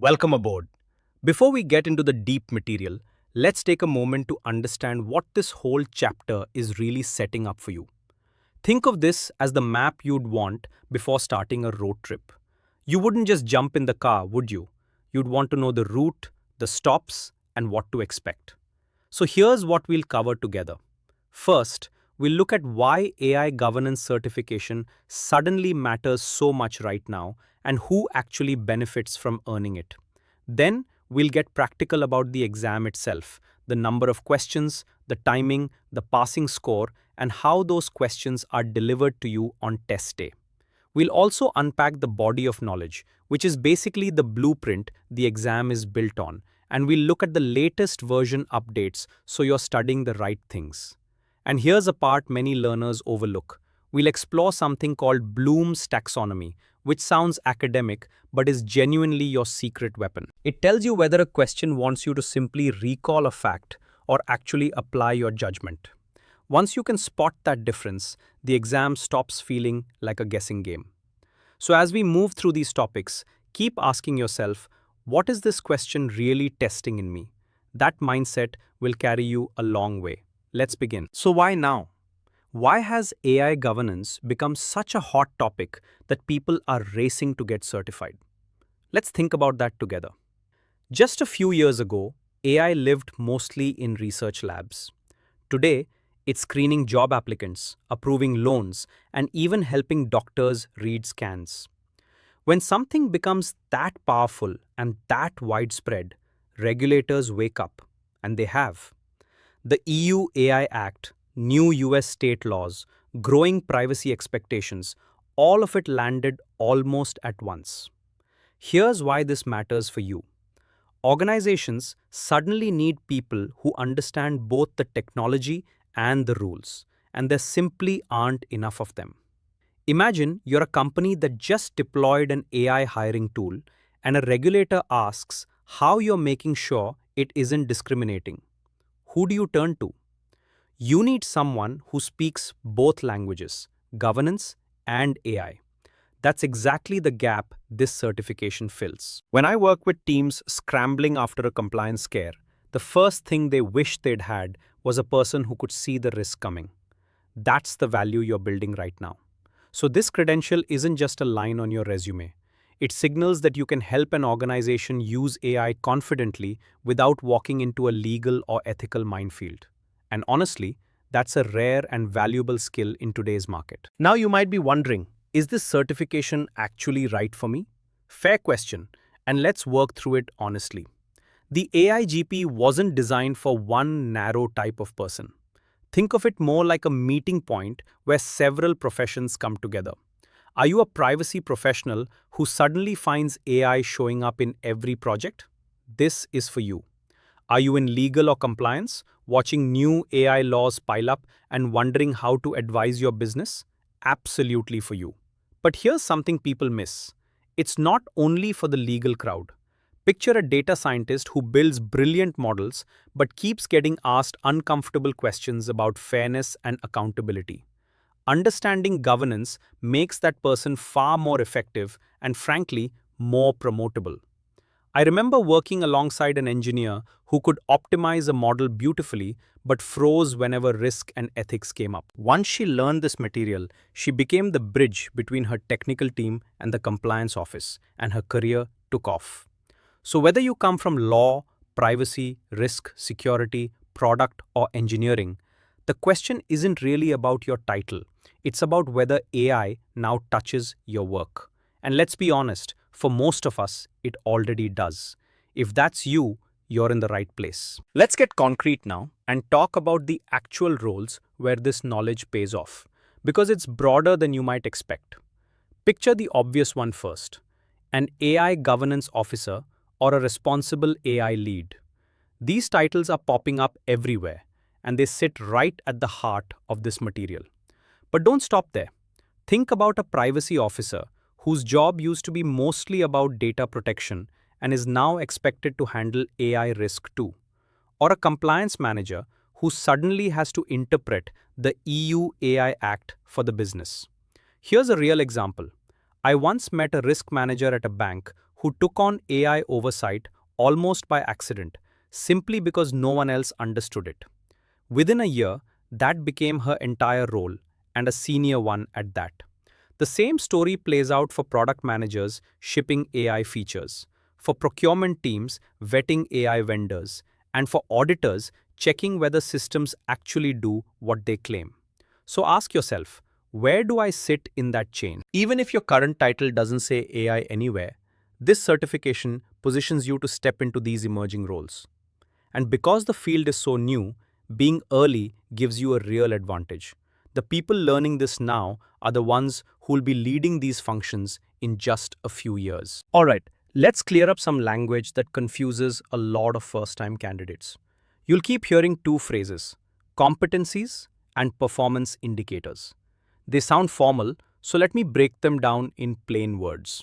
Welcome aboard. Before we get into the deep material, let's take a moment to understand what this whole chapter is really setting up for you. Think of this as the map you'd want before starting a road trip. You wouldn't just jump in the car, would you? You'd want to know the route, the stops, and what to expect. So here's what we'll cover together. First, we'll look at why AI governance certification suddenly matters so much right now and who actually benefits from earning it. Then, we'll get practical about the exam itself, the number of questions, the timing, the passing score, and how those questions are delivered to you on test day. We'll also unpack the body of knowledge, which is basically the blueprint the exam is built on, and we'll look at the latest version updates so you're studying the right things. And here's a part many learners overlook. We'll explore something called Bloom's taxonomy, which sounds academic but is genuinely your secret weapon. It tells you whether a question wants you to simply recall a fact or actually apply your judgment. Once you can spot that difference, the exam stops feeling like a guessing game. So as we move through these topics, keep asking yourself, what is this question really testing in me? That mindset will carry you a long way. Let's begin. So why now? Why has AI governance become such a hot topic that people are racing to get certified? Let's think about that together. Just a few years ago, AI lived mostly in research labs. Today, it's screening job applicants, approving loans, and even helping doctors read scans. When something becomes that powerful and that widespread, regulators wake up, and they have. The EU AI Act, new US state laws, growing privacy expectations, all of it landed almost at once. Here's why this matters for you. Organizations suddenly need people who understand both the technology and the rules, and there simply aren't enough of them. Imagine you're a company that just deployed an AI hiring tool, and a regulator asks how you're making sure it isn't discriminating. Who do you turn to? You need someone who speaks both languages, governance and AI. That's exactly the gap this certification fills. When I work with teams scrambling after a compliance scare, the first thing they wish they'd had was a person who could see the risk coming. That's the value you're building right now. So this credential isn't just a line on your resume. It signals that you can help an organization use AI confidently without walking into a legal or ethical minefield. And honestly, that's a rare and valuable skill in today's market. Now you might be wondering, is this certification actually right for me? Fair question, and let's work through it honestly. The AIGP wasn't designed for one narrow type of person. Think of it more like a meeting point where several professions come together. Are you a privacy professional who suddenly finds AI showing up in every project? This is for you. Are you in legal or compliance, watching new AI laws pile up and wondering how to advise your business? Absolutely for you. But here's something people miss. It's not only for the legal crowd. Picture a data scientist who builds brilliant models but keeps getting asked uncomfortable questions about fairness and accountability. Understanding governance makes that person far more effective and, frankly, more promotable. I remember working alongside an engineer who could optimize a model beautifully but froze whenever risk and ethics came up. Once she learned this material, she became the bridge between her technical team and the compliance office, and her career took off. So whether you come from law, privacy, risk, security, product, or engineering, the question isn't really about your title. It's about whether AI now touches your work. And let's be honest, for most of us, it already does. If that's you, you're in the right place. Let's get concrete now and talk about the actual roles where this knowledge pays off, because it's broader than you might expect. Picture the obvious one first: an AI governance officer or a responsible AI lead. These titles are popping up everywhere, and they sit right at the heart of this material. But don't stop there. Think about a privacy officer whose job used to be mostly about data protection and is now expected to handle AI risk too. Or a compliance manager who suddenly has to interpret the EU AI Act for the business. Here's a real example. I once met a risk manager at a bank who took on AI oversight almost by accident, simply because no one else understood it. Within a year, that became her entire role, and a senior one at that. The same story plays out for product managers shipping AI features, for procurement teams vetting AI vendors, and for auditors checking whether systems actually do what they claim. So ask yourself, where do I sit in that chain? Even if your current title doesn't say AI anywhere, this certification positions you to step into these emerging roles. And because the field is so new, being early gives you a real advantage. The people learning this now are the ones who will be leading these functions in just a few years. Alright, let's clear up some language that confuses a lot of first-time candidates. You'll keep hearing two phrases, competencies and performance indicators. They sound formal, so let me break them down in plain words.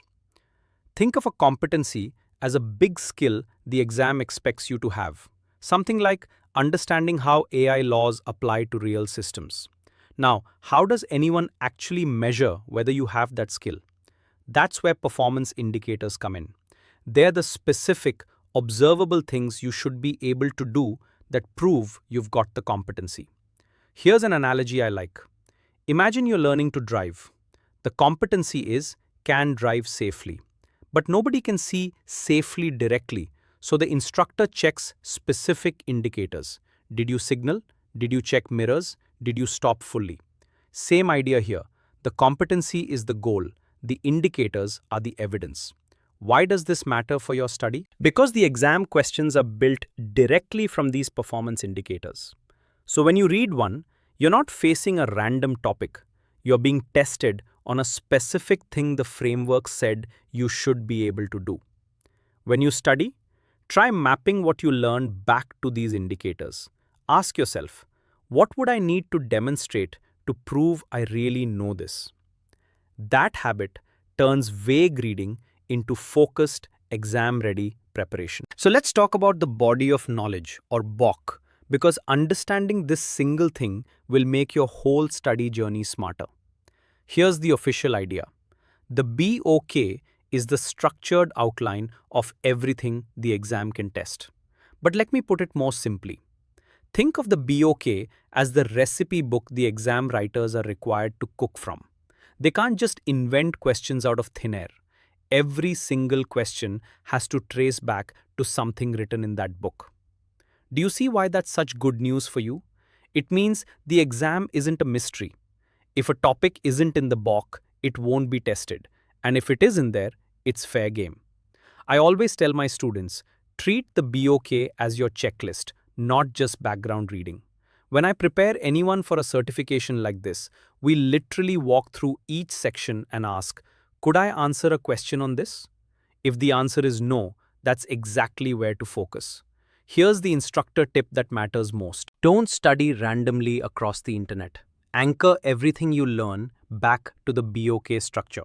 Think of a competency as a big skill the exam expects you to have. Something like understanding how AI laws apply to real systems. Now, how does anyone actually measure whether you have that skill? That's where performance indicators come in. They're the specific, observable things you should be able to do that prove you've got the competency. Here's an analogy I like. Imagine you're learning to drive. The competency is can drive safely. But nobody can see safely directly, so the instructor checks specific indicators. Did you signal? Did you check mirrors? Did you stop fully? Same idea here. The competency is the goal. The indicators are the evidence. Why does this matter for your study? Because the exam questions are built directly from these performance indicators. So when you read one, you're not facing a random topic. You're being tested on a specific thing the framework said you should be able to do. When you study, try mapping what you learned back to these indicators. Ask yourself, what would I need to demonstrate to prove I really know this? That habit turns vague reading into focused, exam-ready preparation. So let's talk about the body of knowledge, or BOK, because understanding this single thing will make your whole study journey smarter. Here's the official idea. The BOK is the structured outline of everything the exam can test. But let me put it more simply. Think of the BOK as the recipe book the exam writers are required to cook from. They can't just invent questions out of thin air. Every single question has to trace back to something written in that book. Do you see why that's such good news for you? It means the exam isn't a mystery. If a topic isn't in the BOK, it won't be tested. And if it is in there, it's fair game. I always tell my students, treat the BOK as your checklist, not just background reading. When I prepare anyone for a certification like this, we literally walk through each section and ask, could I answer a question on this? If the answer is no, that's exactly where to focus. Here's the instructor tip that matters most. Don't study randomly across the internet. Anchor everything you learn back to the BOK structure.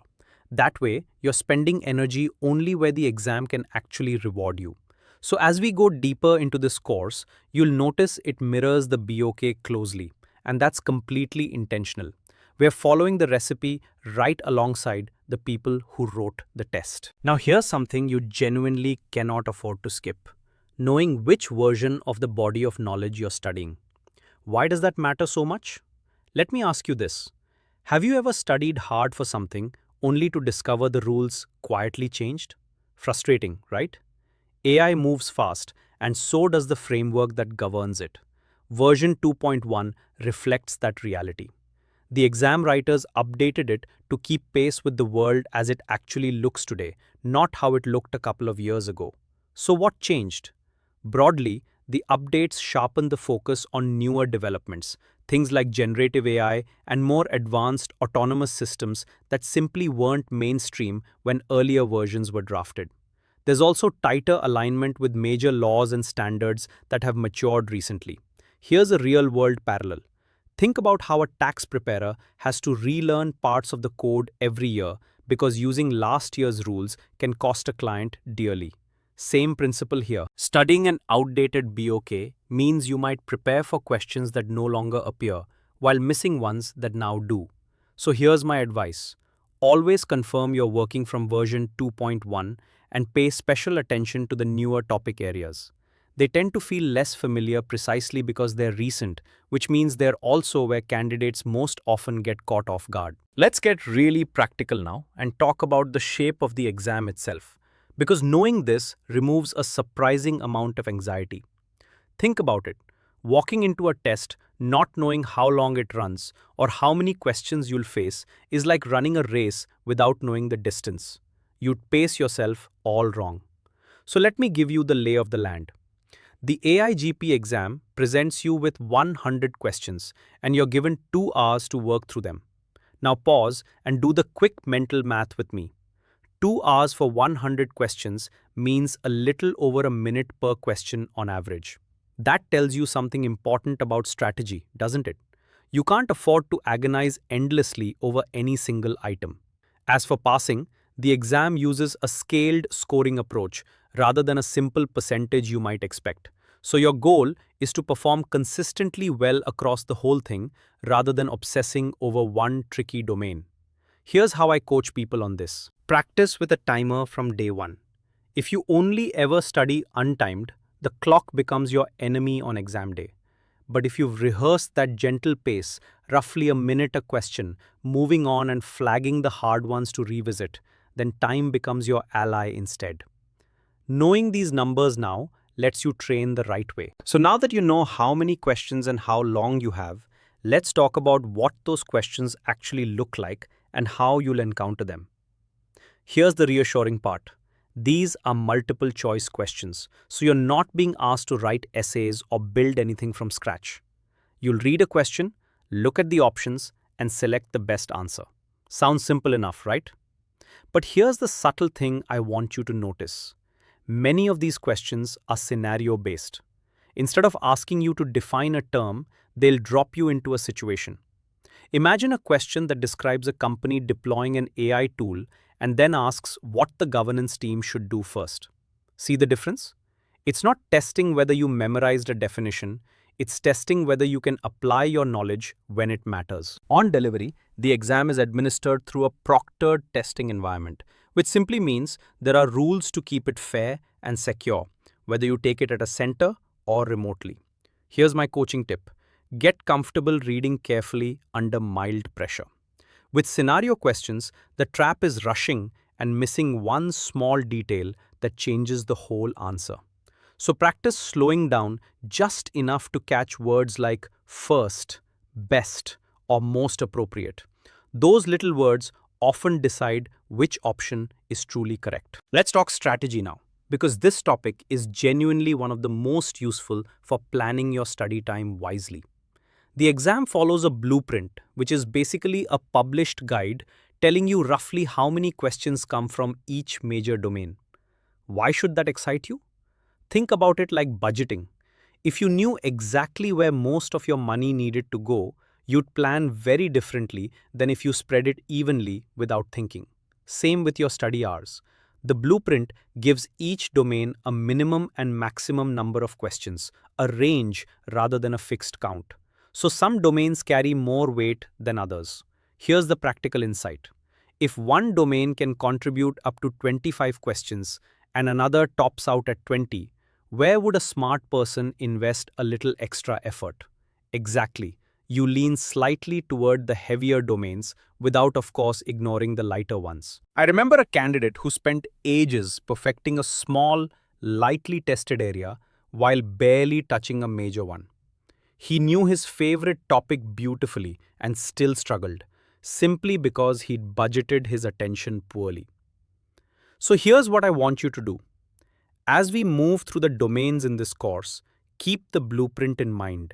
That way, you're spending energy only where the exam can actually reward you. So as we go deeper into this course, you'll notice it mirrors the BOK closely, and that's completely intentional. We're following the recipe right alongside the people who wrote the test. Now here's something you genuinely cannot afford to skip. Knowing which version of the body of knowledge you're studying. Why does that matter so much? Let me ask you this. Have you ever studied hard for something only to discover the rules quietly changed? Frustrating, right? AI moves fast, and so does the framework that governs it. Version 2.1 reflects that reality. The exam writers updated it to keep pace with the world as it actually looks today, not how it looked a couple of years ago. So what changed? Broadly, the updates sharpen the focus on newer developments, things like generative AI and more advanced autonomous systems that simply weren't mainstream when earlier versions were drafted. There's also tighter alignment with major laws and standards that have matured recently. Here's a real-world parallel. Think about how a tax preparer has to relearn parts of the code every year because using last year's rules can cost a client dearly. Same principle here. Studying an outdated BOK means you might prepare for questions that no longer appear, while missing ones that now do. So here's my advice. Always confirm you're working from version 2.1 and pay special attention to the newer topic areas. They tend to feel less familiar precisely because they're recent, which means they're also where candidates most often get caught off guard. Let's get really practical now and talk about the shape of the exam itself, because knowing this removes a surprising amount of anxiety. Think about it. Walking into a test, not knowing how long it runs or how many questions you'll face, is like running a race without knowing the distance. You'd pace yourself all wrong. So let me give you the lay of the land. The AIGP exam presents you with 100 questions and you're given 2 hours to work through them. Now pause and do the quick mental math with me. 2 hours for 100 questions means a little over a minute per question on average. That tells you something important about strategy, doesn't it? You can't afford to agonize endlessly over any single item. As for passing, the exam uses a scaled scoring approach rather than a simple percentage you might expect. So your goal is to perform consistently well across the whole thing rather than obsessing over one tricky domain. Here's how I coach people on this. Practice with a timer from day one. If you only ever study untimed, the clock becomes your enemy on exam day. But if you've rehearsed that gentle pace, roughly a minute a question, moving on and flagging the hard ones to revisit, then time becomes your ally instead. Knowing these numbers now lets you train the right way. So now that you know how many questions and how long you have, let's talk about what those questions actually look like and how you'll encounter them. Here's the reassuring part. These are multiple choice questions, so you're not being asked to write essays or build anything from scratch. You'll read a question, look at the options, and select the best answer. Sounds simple enough, right? But here's the subtle thing I want you to notice. Many of these questions are scenario-based. Instead of asking you to define a term, they'll drop you into a situation. Imagine a question that describes a company deploying an AI tool and then asks what the governance team should do first. See the difference? It's not testing whether you memorized a definition, it's testing whether you can apply your knowledge when it matters. On delivery, the exam is administered through a proctored testing environment, which simply means there are rules to keep it fair and secure, whether you take it at a center or remotely. Here's my coaching tip. Get comfortable reading carefully under mild pressure. With scenario questions, the trap is rushing and missing one small detail that changes the whole answer. So practice slowing down just enough to catch words like first, best, or most appropriate. Those little words often decide which option is truly correct. Let's talk strategy now, because this topic is genuinely one of the most useful for planning your study time wisely. The exam follows a blueprint, which is basically a published guide telling you roughly how many questions come from each major domain. Why should that excite you? Think about it like budgeting. If you knew exactly where most of your money needed to go, you'd plan very differently than if you spread it evenly without thinking. Same with your study hours. The blueprint gives each domain a minimum and maximum number of questions, a range rather than a fixed count. So some domains carry more weight than others. Here's the practical insight. If one domain can contribute up to 25 questions and another tops out at 20, where would a smart person invest a little extra effort? Exactly. You lean slightly toward the heavier domains without, of course, ignoring the lighter ones. I remember a candidate who spent ages perfecting a small, lightly tested area while barely touching a major one. He knew his favorite topic beautifully and still struggled, simply because he'd budgeted his attention poorly. So here's what I want you to do. As we move through the domains in this course, keep the blueprint in mind.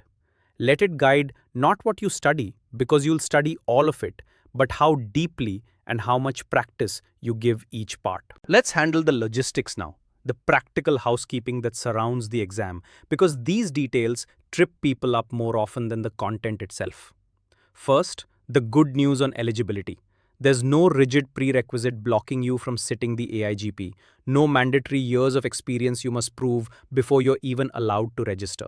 Let it guide not what you study, because you'll study all of it, but how deeply and how much practice you give each part. Let's handle the logistics now, the practical housekeeping that surrounds the exam, because these details trip people up more often than the content itself. First, the good news on eligibility. There's no rigid prerequisite blocking you from sitting the AIGP, no mandatory years of experience you must prove before you're even allowed to register.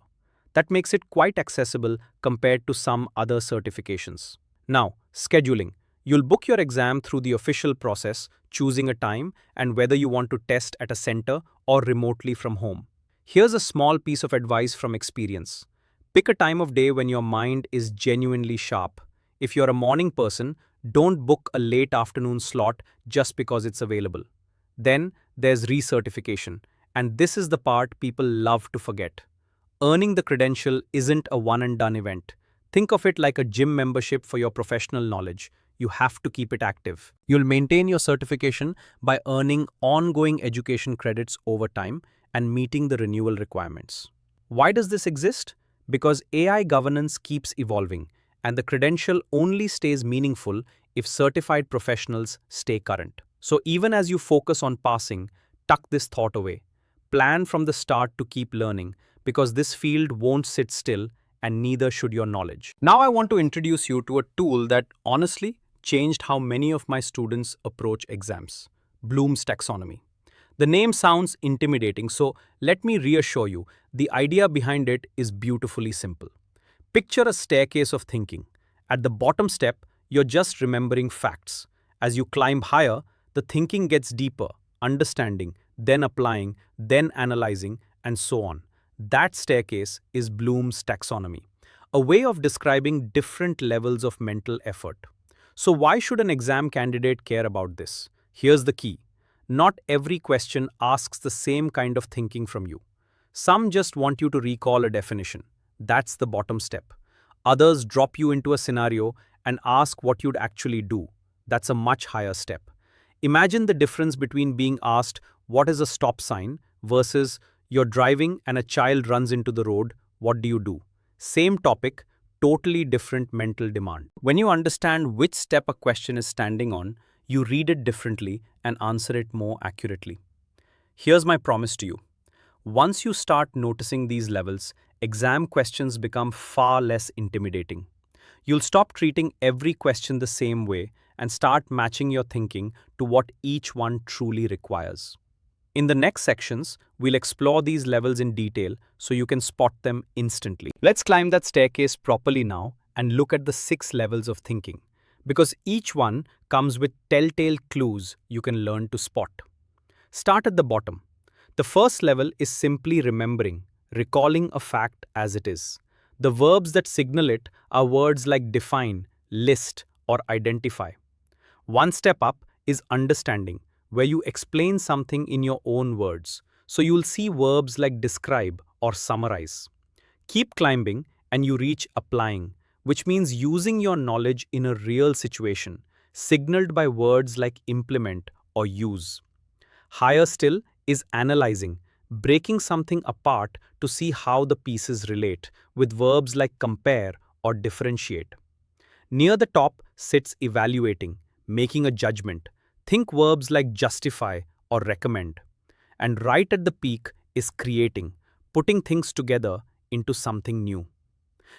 That makes it quite accessible compared to some other certifications. Now, scheduling. You'll book your exam through the official process, choosing a time and whether you want to test at a center or remotely from home. Here's a small piece of advice from experience. Pick a time of day when your mind is genuinely sharp. If you're a morning person, don't book a late afternoon slot just because it's available. Then there's recertification, and this is the part people love to forget. Earning the credential isn't a one and done event. Think of it like a gym membership for your professional knowledge. You have to keep it active. You'll maintain your certification by earning ongoing education credits over time and meeting the renewal requirements. Why does this exist? Because AI governance keeps evolving, and the credential only stays meaningful if certified professionals stay current. So even as you focus on passing, tuck this thought away. Plan from the start to keep learning, because this field won't sit still and neither should your knowledge. Now I want to introduce you to a tool that honestly changed how many of my students approach exams: Bloom's Taxonomy. The name sounds intimidating, so let me reassure you, the idea behind it is beautifully simple. Picture a staircase of thinking. At the bottom step, you're just remembering facts. As you climb higher, the thinking gets deeper, understanding, then applying, then analyzing, and so on. That staircase is Bloom's taxonomy, a way of describing different levels of mental effort. So why should an exam candidate care about this? Here's the key. Not every question asks the same kind of thinking from you. Some just want you to recall a definition. That's the bottom step. Others drop you into a scenario and ask what you'd actually do. That's a much higher step. Imagine the difference between being asked, "What is a stop sign?" versus, "You're driving and a child runs into the road, what do you do?" Same topic, totally different mental demand. When you understand which step a question is standing on, you read it differently and answer it more accurately. Here's my promise to you. Once you start noticing these levels, exam questions become far less intimidating. You'll stop treating every question the same way and start matching your thinking to what each one truly requires. In the next sections, we'll explore these levels in detail so you can spot them instantly. Let's climb that staircase properly now and look at the 6 levels of thinking, because each one comes with telltale clues you can learn to spot. Start at the bottom. The first level is simply remembering, recalling a fact as it is. The verbs that signal it are words like define, list, or identify. One step up is understanding, where you explain something in your own words. So you'll see verbs like describe or summarize. Keep climbing and you reach applying, which means using your knowledge in a real situation, signaled by words like implement or use. Higher still is analyzing, breaking something apart to see how the pieces relate, with verbs like compare or differentiate. Near the top sits evaluating, making a judgment. Think verbs like justify or recommend. And right at the peak is creating, putting things together into something new.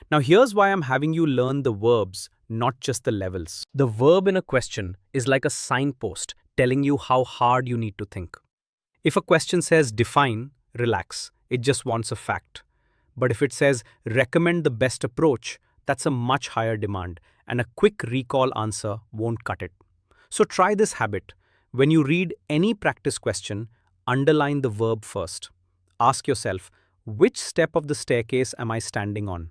Now here's why I'm having you learn the verbs, not just the levels. The verb in a question is like a signpost telling you how hard you need to think. If a question says define, relax, it just wants a fact. But if it says recommend the best approach, that's a much higher demand, and a quick recall answer won't cut it. So try this habit. When you read any practice question, underline the verb first. Ask yourself, which step of the staircase am I standing on?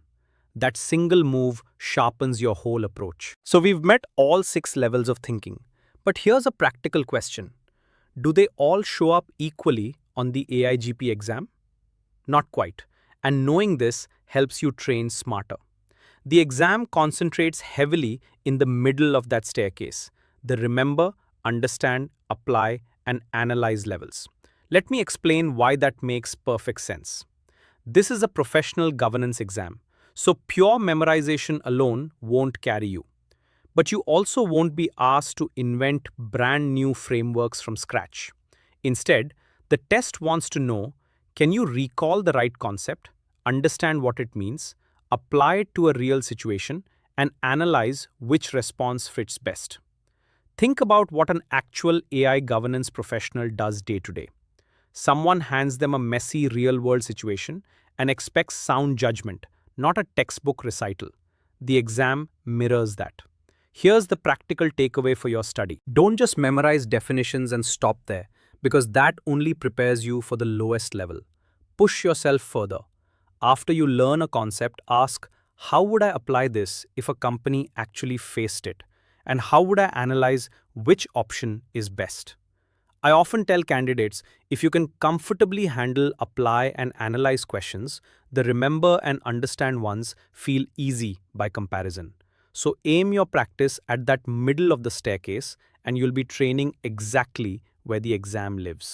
That single move sharpens your whole approach. So we've met all 6 levels of thinking. But here's a practical question. Do they all show up equally on the AIGP exam? Not quite. And knowing this helps you train smarter. The exam concentrates heavily in the middle of that staircase, the remember, understand, apply, and analyze levels. Let me explain why that makes perfect sense. This is a professional governance exam, so pure memorization alone won't carry you. But you also won't be asked to invent brand new frameworks from scratch. Instead, the test wants to know, can you recall the right concept, understand what it means, apply it to a real situation, and analyze which response fits best. Think about what an actual AI governance professional does day to day. Someone hands them a messy real-world situation and expects sound judgment, not a textbook recital. The exam mirrors that. Here's the practical takeaway for your study. Don't just memorize definitions and stop there, because that only prepares you for the lowest level. Push yourself further. After you learn a concept, ask, how would I apply this if a company actually faced it? And how would I analyze which option is best? I often tell candidates, if you can comfortably handle apply and analyze questions, the remember and understand ones feel easy by comparison. So aim your practice at that middle of the staircase and you'll be training exactly where the exam lives.